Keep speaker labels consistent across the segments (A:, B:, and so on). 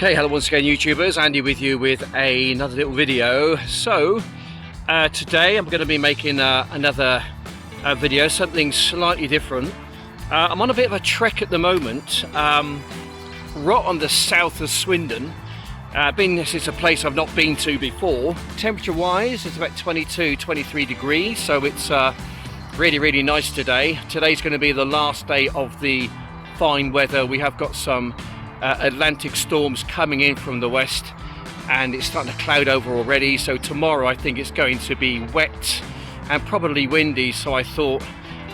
A: Okay, hello once again YouTubers, Andy with you with another little video. So today I'm going to be making another video, something slightly different. I'm on a bit of a trek at the moment, right on the south of Swindon. This is a place I've not been to before. Temperature wise it's about 22-23 degrees, so it's really nice today. Today's going to be the last day of the fine weather. We have got some Atlantic storms coming in from the west and it's starting to cloud over already, so tomorrow I think it's going to be wet and probably windy, so I thought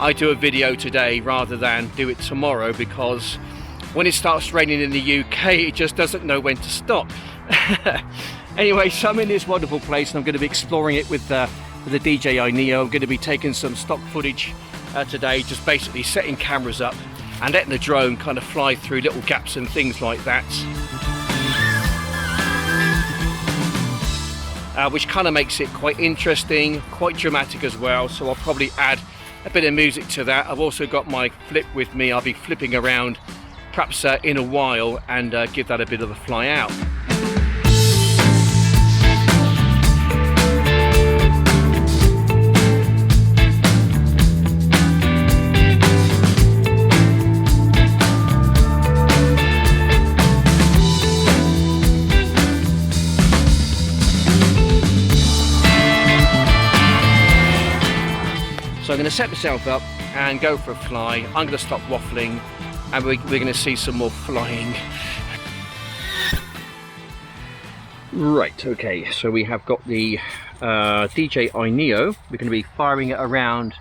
A: I'd do a video today rather than do it tomorrow, because when it starts raining in the UK it just doesn't know when to stop. Anyway, so I'm in this wonderful place and I'm going to be exploring it with the DJI Neo. I'm going to be taking some stock footage today, just basically setting cameras up and letting the drone kind of fly through little gaps and things like that, which kind of makes it quite interesting, quite dramatic as well. So I'll probably add a bit of music to that. I've also got my flip with me. I'll be flipping around perhaps in a while and give that a bit of a fly out. So I'm going to set myself up and go for a fly. I'm going to stop waffling and we're going to see some more flying. Right, okay, so we have got the DJI Neo. We're going to be firing it around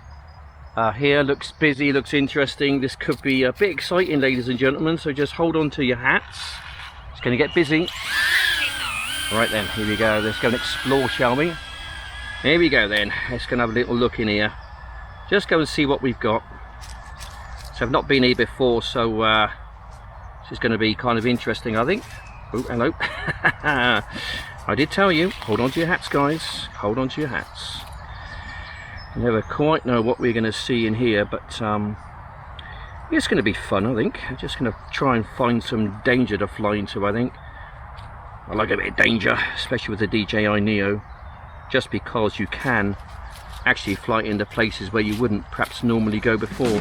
A: here. Looks busy, looks interesting. This could be a bit exciting, ladies and gentlemen, so just hold on to your hats. It's going to get busy. Right then, here we go. Let's go and explore, shall we? Here we go then. Let's go and have a little look in here. Just go and see what we've got. So I've not been here before, so this is going to be kind of interesting, I think. Oh, hello. I did tell you, hold on to your hats, guys. Hold on to your hats. I never quite know what we're going to see in here, but it's going to be fun, I think. I'm just going to try and find some danger to fly into, I think. I like a bit of danger, especially with the DJI Neo, just because you can actually fly into places where you wouldn't perhaps normally go before.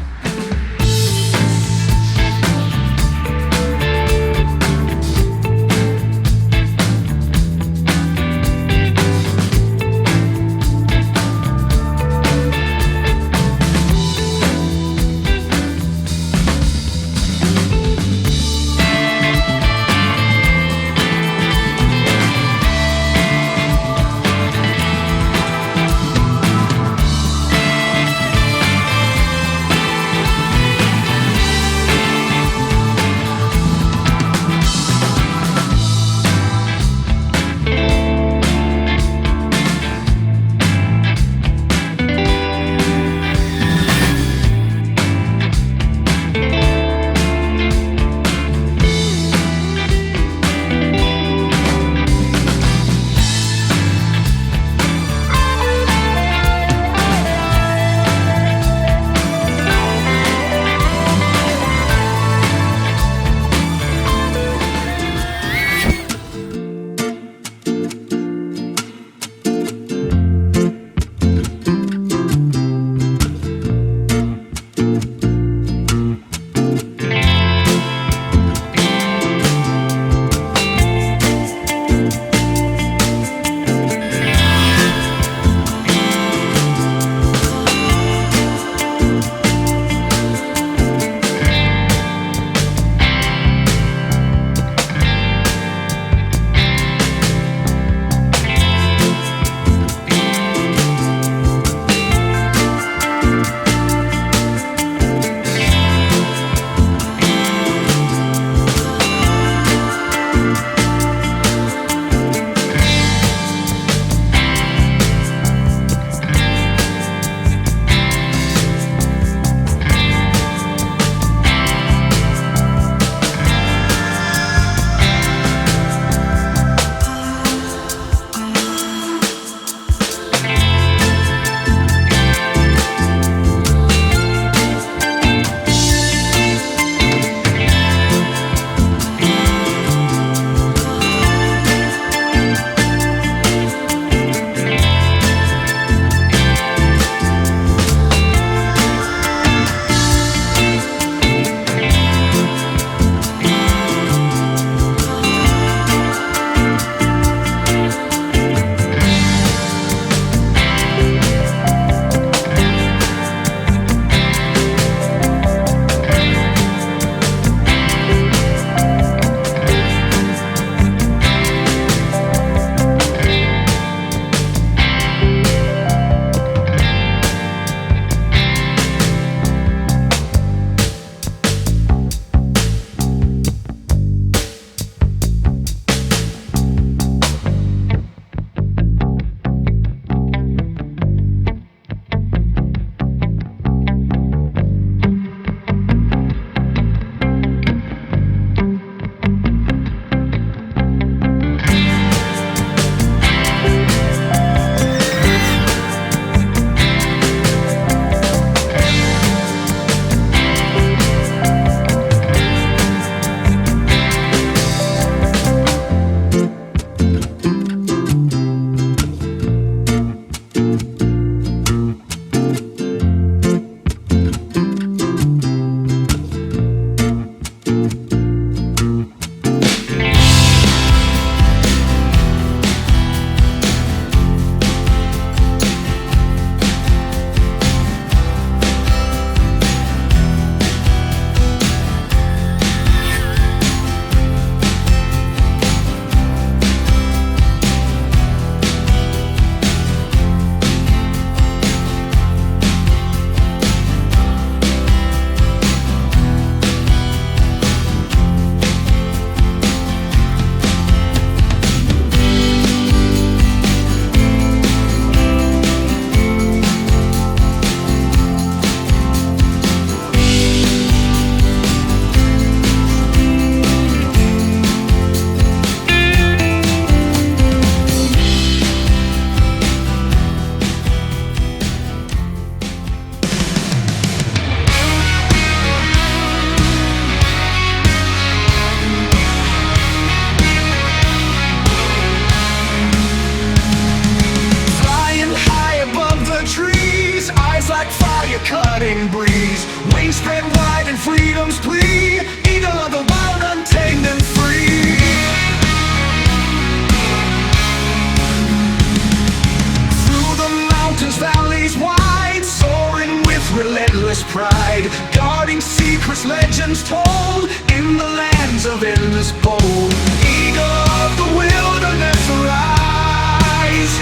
B: endless pride, guarding secrets, legends told in the lands of endless bold. Eagle of the wilderness, rise,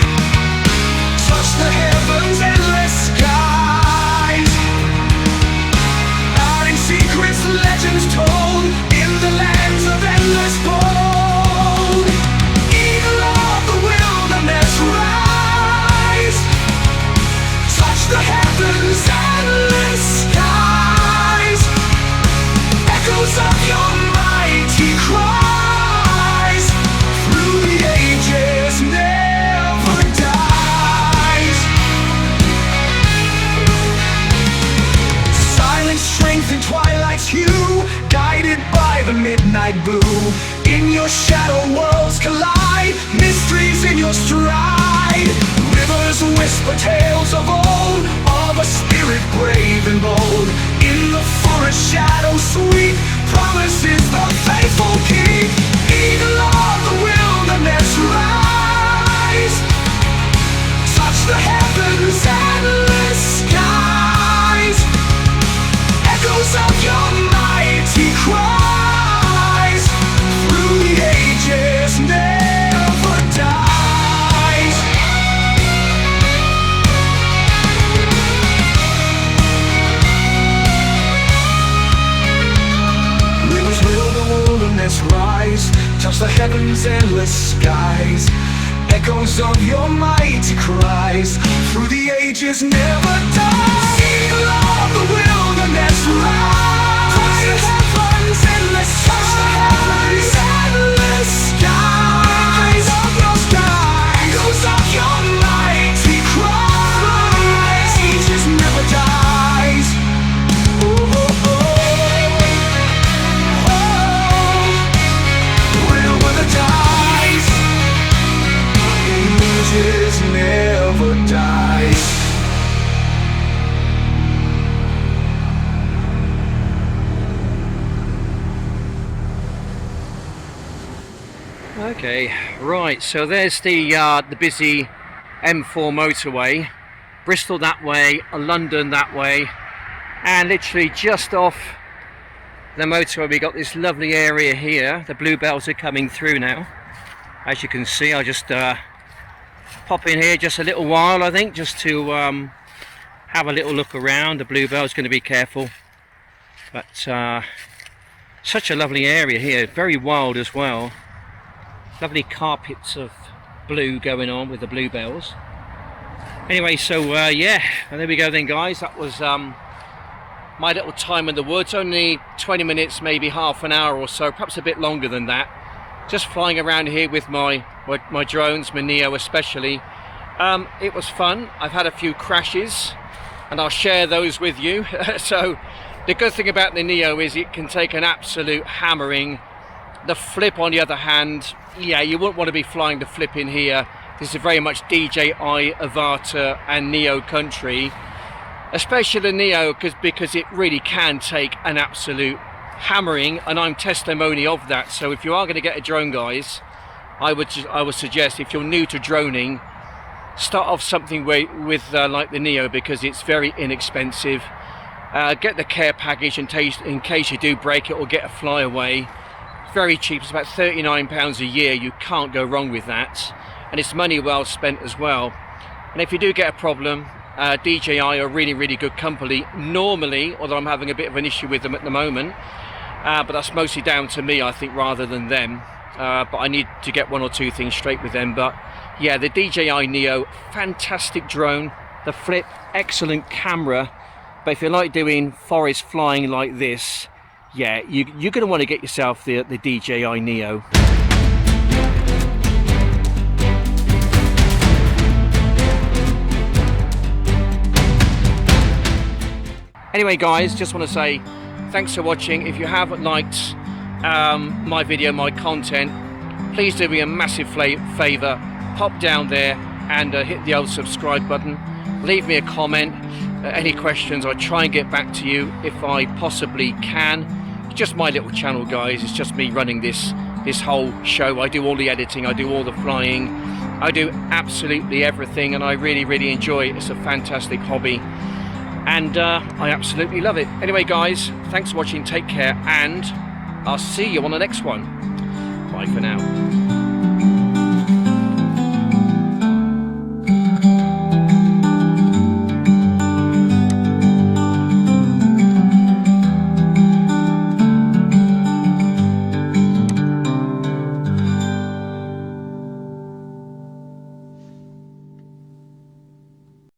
B: touch the heavens, endless skies, guarding secrets, legends told in the lands of endless bold. Eagle of the wilderness, rise, touch the heavens, endless skies, echoes of your mighty cries, through the ages never dies. Silent strength in twilight's hue, guided by the midnight blue. In your shadow worlds collide, mysteries in your stride. Rivers whisper tales of old, of a spirit brave and bold. In the forest shadow sweet, promises the faithful keep. Eagle of the wilderness, rise, touch the heavens, endless skies, echoes of your mighty cries, through the ages never dies. Rivers will the wilderness rise, touch the heavens, endless skies, echoes of your mighty cries, through the ages never die. Eagle of the wilderness, rise, touch the heavens, endless skies, endless skies, of your sky, echoes of your mighty cries, ages never dies. Oh, oh, oh, oh, will the dies, ages never dies.
A: Okay, right, so there's the busy M4 motorway, Bristol that way, London that way, and literally just off the motorway we got this lovely area here. The bluebells are coming through now, as you can see. I'll just pop in here just a little while, I think, just to have a little look around. The bluebell's going to be careful, but such a lovely area here, very wild as well. Lovely carpets of blue going on with the bluebells. Anyway, so yeah, and there we go then, guys. That was my little time in the woods. Only 20 minutes, maybe half an hour or so, perhaps a bit longer than that. Just flying around here with my drones, my Neo especially. It was fun. I've had a few crashes, and I'll share those with you. So the good thing about the Neo is it can take an absolute hammering. The flip, on the other hand, yeah, you wouldn't want to be flying the flip in here. This is very much DJI Avata and Neo country, especially the Neo, because it really can take an absolute hammering, and I'm testimony of that. So if you are going to get a drone, guys, I would suggest, if you're new to droning, start off something with like the Neo, because it's very inexpensive. Get the care package in case you do break it or get a flyaway. Very cheap. It's about £39 a year. You can't go wrong with that, and it's money well spent as well. And if you do get a problem, DJI are really good company normally, although I'm having a bit of an issue with them at the moment, but that's mostly down to me, I think, rather than them. But I need to get one or two things straight with them. But yeah, the DJI Neo, fantastic drone. The flip, excellent camera. But if you like doing forest flying like this, yeah, you're going to want to get yourself the DJI Neo. Anyway, guys, just want to say thanks for watching. If you have liked my video, my content, please do me a massive favour. Pop down there and hit the old subscribe button. Leave me a comment. Any questions, I'll try and get back to you if I possibly can. Just my little channel, guys. It's just me running this whole show. I do all the editing, I do all the flying, I do absolutely everything, and I really enjoy it. It's a fantastic hobby. and I absolutely love it. Anyway guys, thanks for watching, take care, and I'll see you on the next one. Bye for now.